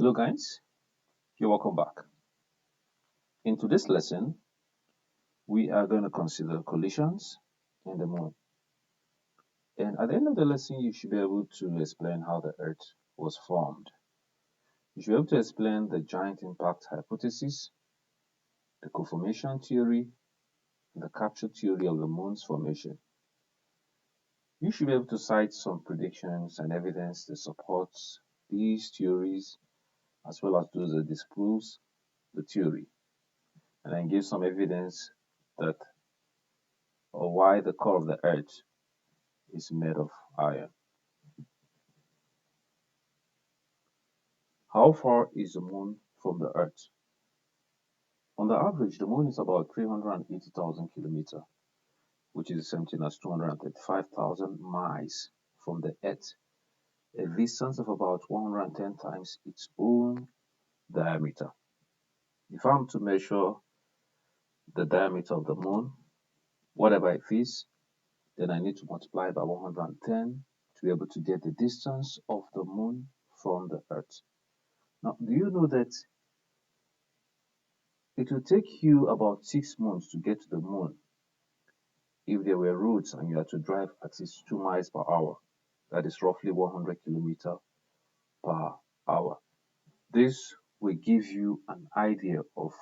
Hello guys, you're welcome back. In today's lesson, we are going to consider collisions in the moon. And at the end of the lesson, you should be able to explain how the Earth was formed. You should be able to explain the giant impact hypothesis, the conformation theory, and the capture theory of the moon's formation. You should be able to cite some predictions and evidence that supports these theories as well as those that disproves the theory, and then give some evidence that or why the core of the Earth is made of iron. How far is the moon from the Earth? On the average, the moon is about 380,000 kilometers, which is the same thing as 235,000 miles from the Earth, a distance of about 110 times its own diameter. If I'm to measure the diameter of the moon, whatever it is, then I need to multiply by 110 to be able to get the distance of the moon from the Earth. Now, do you know that it will take you about 6 months to get to the moon if there were roads and you had to drive at least 2 miles per hour? That is roughly 100 kilometers per hour. This will give you an idea of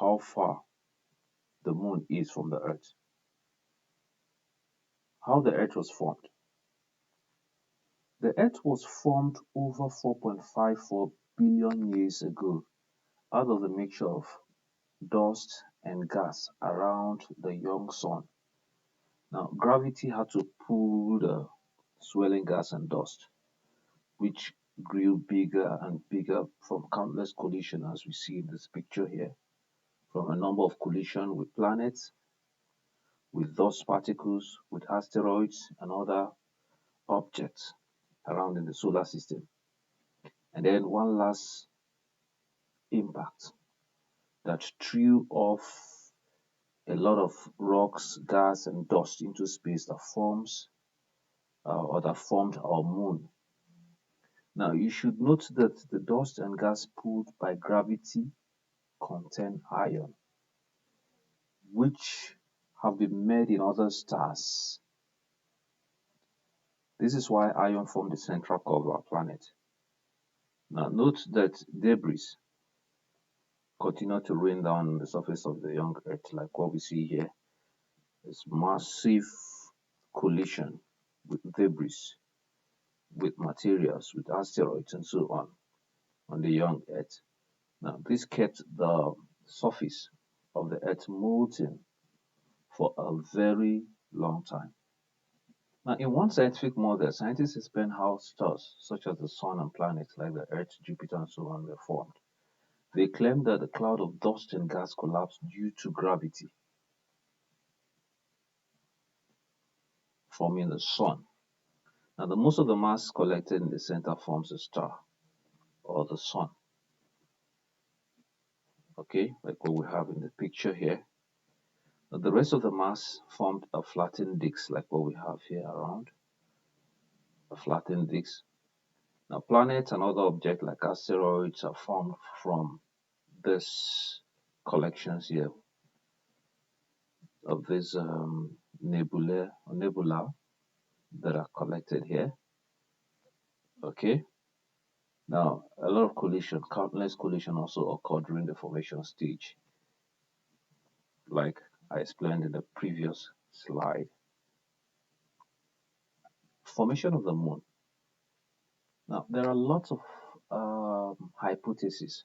how far the moon is from the Earth. How the Earth was formed. The Earth was formed over 4.54 billion years ago out of the mixture of dust and gas around the young sun. Now, gravity had to pull the swelling gas and dust, which grew bigger and bigger from countless collisions, as we see in this picture here, from a number of collisions with planets, with dust particles, with asteroids, and other objects around in the solar system. And then one last impact that threw off a lot of rocks, gas, and dust into space that formed our moon. Now, you should note that the dust and gas pulled by gravity contain iron, which have been made in other stars. This is why iron formed the central core of our planet. Now, note that debris continue to rain down on the surface of the young Earth, like what we see here. This massive collision with debris, with materials, with asteroids, and so on the young Earth. Now, this kept the surface of the Earth molten for a very long time. Now, in one scientific model, scientists explain how stars such as the Sun and planets like the Earth, Jupiter, and so on were formed. They claim that the cloud of dust and gas collapsed due to gravity, forming the Sun. Now, the most of the mass collected in the center forms a star or the Sun. Okay, like what we have in the picture here. Now, the rest of the mass formed a flattened disk, like what we have here around, a flattened disk. Now, planets and other objects like asteroids are formed from this collections here of these nebula that are collected here. Okay. Now, a lot of countless collision also occurred during the formation stage, like I explained in the previous slide. Formation of the moon. Now, there are lots of hypotheses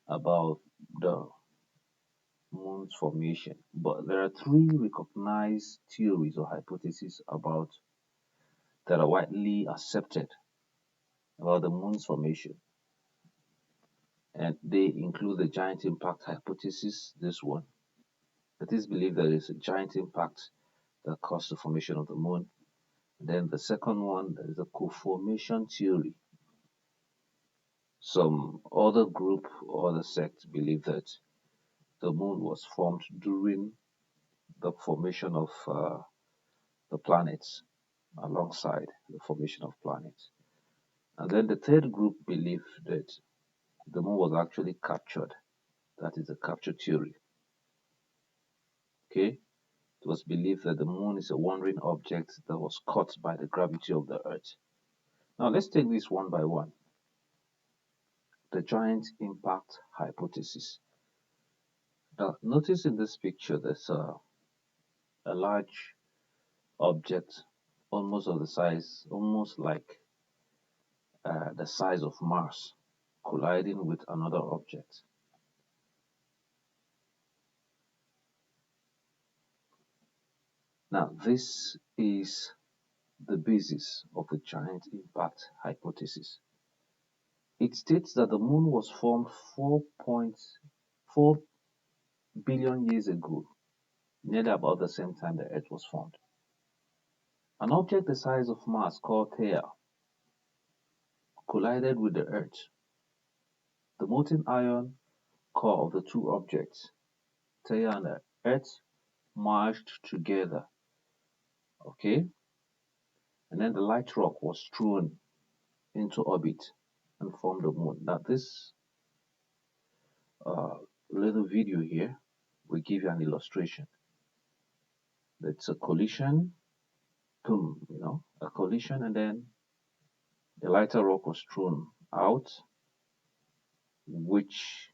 about the moon's formation, but there are three recognized theories or hypotheses that are widely accepted about the moon's formation. And they include the giant impact hypothesis, this one. It is believed that it's a giant impact that caused the formation of the moon. And then the second one is the co-formation theory. Some other group or other sect believe that the moon was formed during the formation of the planets, alongside the formation of planets. And then the third group believed that the moon was actually captured. That is the capture theory. Okay? It was believed that the moon is a wandering object that was caught by the gravity of the earth. Now let's take this one by one. The giant impact hypothesis. Now notice in this picture there's a large object almost of the size, almost like the size of Mars, colliding with another object. Now this is the basis of the giant impact hypothesis. It states that the moon was formed 4.4 billion years ago, nearly about the same time the Earth was formed. An object the size of Mars called Theia collided with the Earth. The molten iron core of the two objects, Theia and the Earth, merged together. Okay, and then the light rock was thrown into orbit and formed the moon. Now this uh, little video here will give you an illustration. It's a collision, boom, a collision, and then the lighter rock was thrown out, which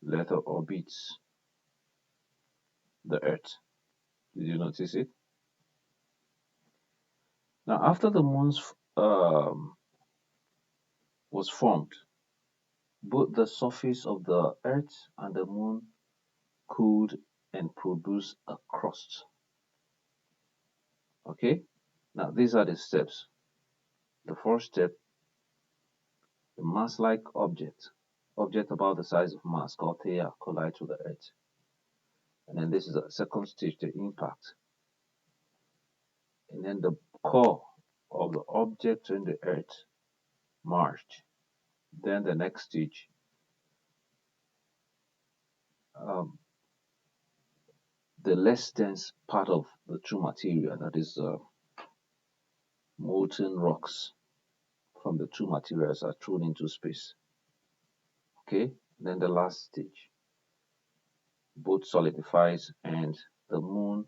later orbits the Earth. Did you notice it? Now, after the moon was formed, both the surface of the Earth and the moon cooled and produced a crust. Okay? Now, these are the steps. The first step, the mass-like object about the size of Mars called Theia collides with the Earth. And then this is the second stage, the impact. And then the core of the object and the Earth merged. Then the next stage, um, the less dense part of the true material, that is molten rocks from the two materials, are thrown into space. Okay, then the last stage, both solidifies and the moon,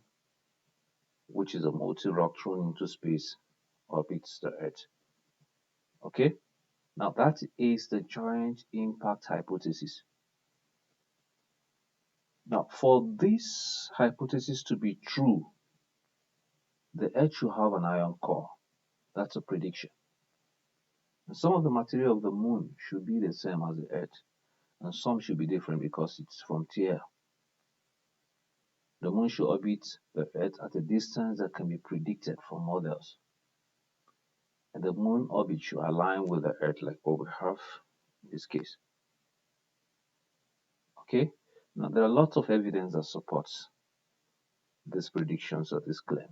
which is a molten rock thrown into space, orbits the Earth. Okay, now that is the giant impact hypothesis. Now, for this hypothesis to be true, the Earth should have an iron core. That's a prediction. And some of the material of the moon should be the same as the Earth, and some should be different because it's from Theia. The moon should orbit the Earth at a distance that can be predicted from models. And the moon orbit should align with the Earth like what we have in this case. Okay? Now, there are lots of evidence that supports these predictions or this claim.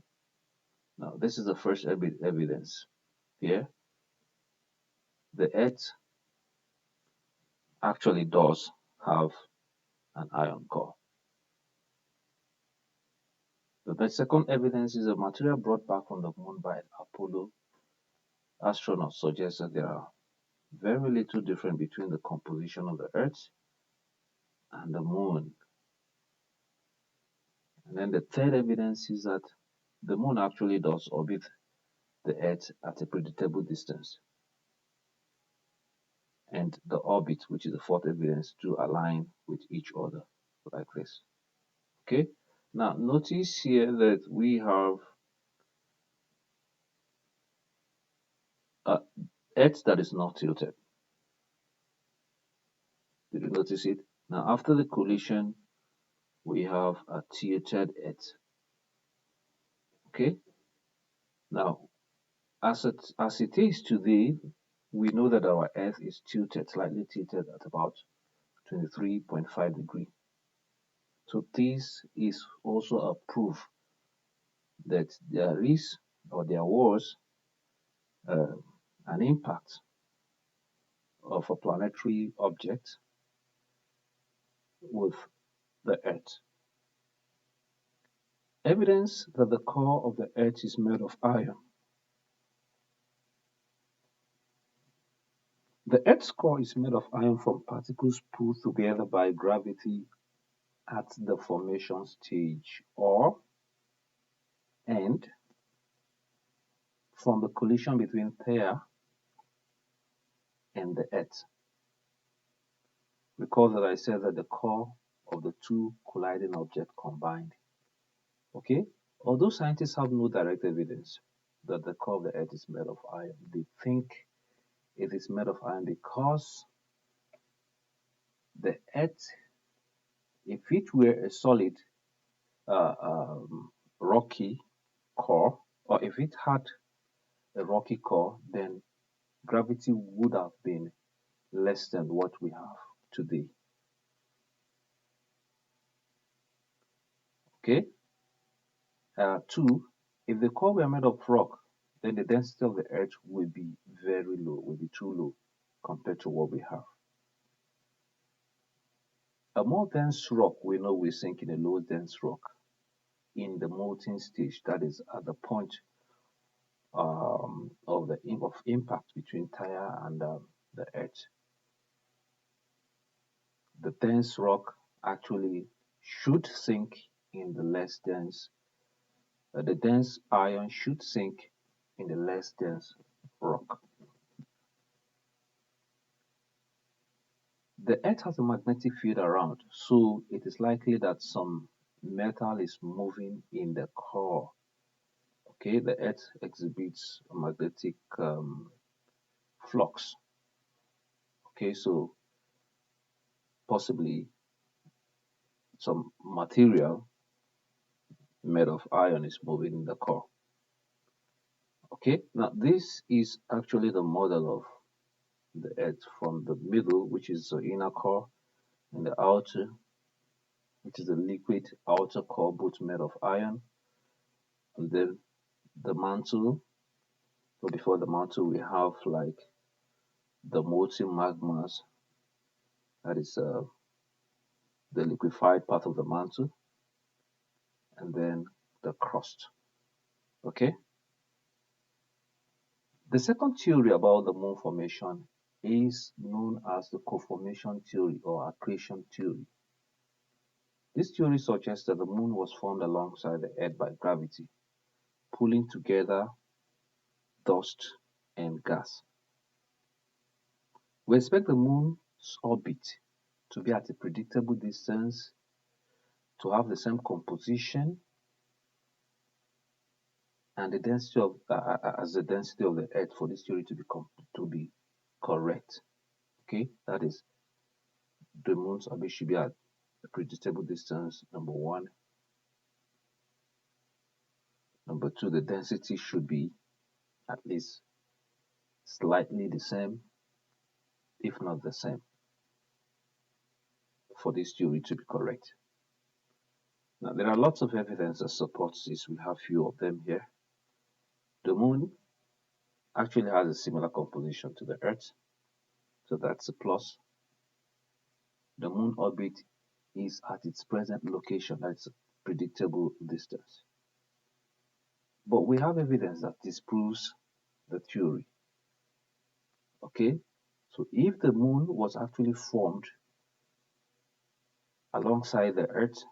Now, this is the first evidence here. The Earth actually does have an iron core. The second evidence is the material brought back from the moon by Apollo astronauts suggests that there are very little difference between the composition of the Earth and the moon. And then the third evidence is that the moon actually does orbit the Earth at a predictable distance. And the orbit, which is the fourth evidence, to align with each other like this. Okay, now notice here that we have Earth that is not tilted. Did you notice it? Now, after the collision, we have a tilted Earth. Okay, now as it is today, we know that our Earth is tilted, slightly tilted at about 23.5 degrees. So this is also a proof that there is or there was an impact of a planetary object with the Earth. Evidence that the core of the Earth is made of iron. The Earth's core is made of iron from particles pulled together by gravity at the formation stage, or and from the collision between Theia and the Earth. Recall that I said that the core of the two colliding objects combined. Okay? Although scientists have no direct evidence that the core of the Earth is made of iron, they think it is made of iron because the Earth, if it were a solid, uh, um, rocky core, or if it had a rocky core, then gravity would have been less than what we have today. Okay? Two, if the core were made of rock, then the density of the Earth will be very low, will be too low compared to what we have. A more dense rock we know will sink in a low dense rock in the molten stage, that is at the point of impact between Theia and the Earth. The dense rock actually should sink in the less dense, the dense iron should sink in the less dense rock. The Earth has a magnetic field around, so it is likely that some metal is moving in the core. Okay, the Earth exhibits a magnetic flux. Okay, so possibly some material made of iron is moving in the core. Okay, now this is actually the model of the Earth from the middle, which is the inner core, and the outer, which is the liquid outer core, both made of iron, and then the mantle. So before the mantle, we have like the molten magmas, that is the liquefied part of the mantle, and then the crust. Okay. The second theory about the moon formation is known as the conformation theory or accretion theory. This theory suggests that the moon was formed alongside the Earth by gravity, pulling together dust and gas. We expect the moon's orbit to be at a predictable distance, to have the same composition and the density of as the density of the Earth for this theory to be correct. Okay, that is, the moon's orbit should be at a predictable distance. Number one. Number two, the density should be at least slightly the same, if not the same, for this theory to be correct. Now, there are lots of evidence that supports this. We have few of them here. The moon actually has a similar composition to the Earth, so that's a plus. The moon orbit is at its present location, that's a predictable distance. But we have evidence that disproves the theory. Okay, so if the moon was actually formed alongside the Earth,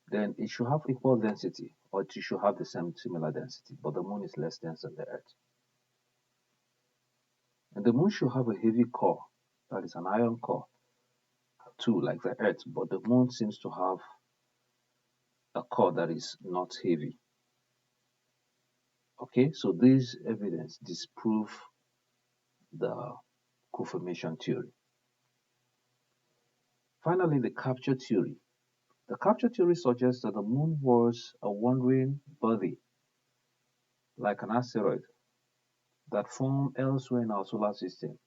then it should have equal density, or it should have the same similar density, but the moon is less dense than the Earth. And the moon should have a heavy core, that is an iron core, too, like the Earth, but the moon seems to have a core that is not heavy. Okay, so this evidence disprove the conformation theory. Finally, the capture theory. The capture theory suggests that the moon was a wandering body, like an asteroid, that formed elsewhere in our solar system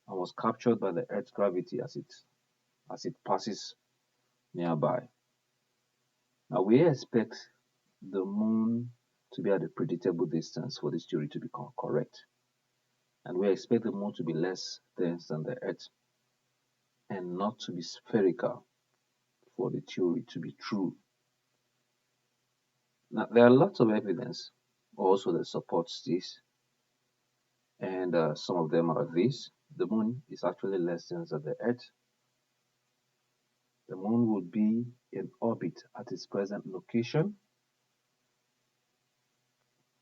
and was captured by the Earth's gravity as it passes nearby. Now we expect the moon to be at a predictable distance for this theory to become correct. And we expect the moon to be less dense than the Earth and not to be spherical for the theory to be true. Now there are lots of evidence also that supports this. And some of them are this: the moon is actually less dense than the earth. The moon would be in orbit at its present location,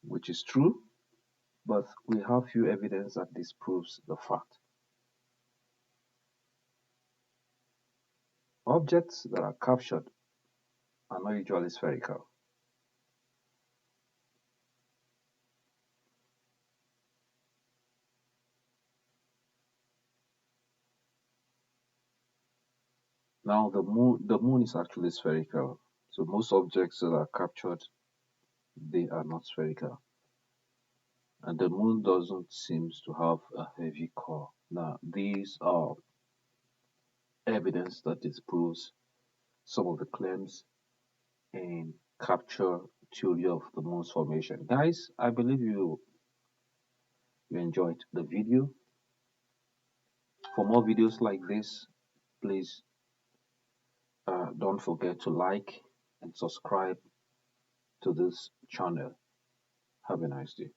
which is true, but we have few evidence that disproves the fact. Objects that are captured are not usually spherical. Now the moon is actually spherical. So most objects that are captured, they are not spherical. And the moon doesn't seem to have a heavy core. Now these are evidence that disproves some of the claims in capture theory of the moon's formation. Guys, I believe you enjoyed the video. For more videos like this, please don't forget to like and subscribe to this channel. Have a nice day.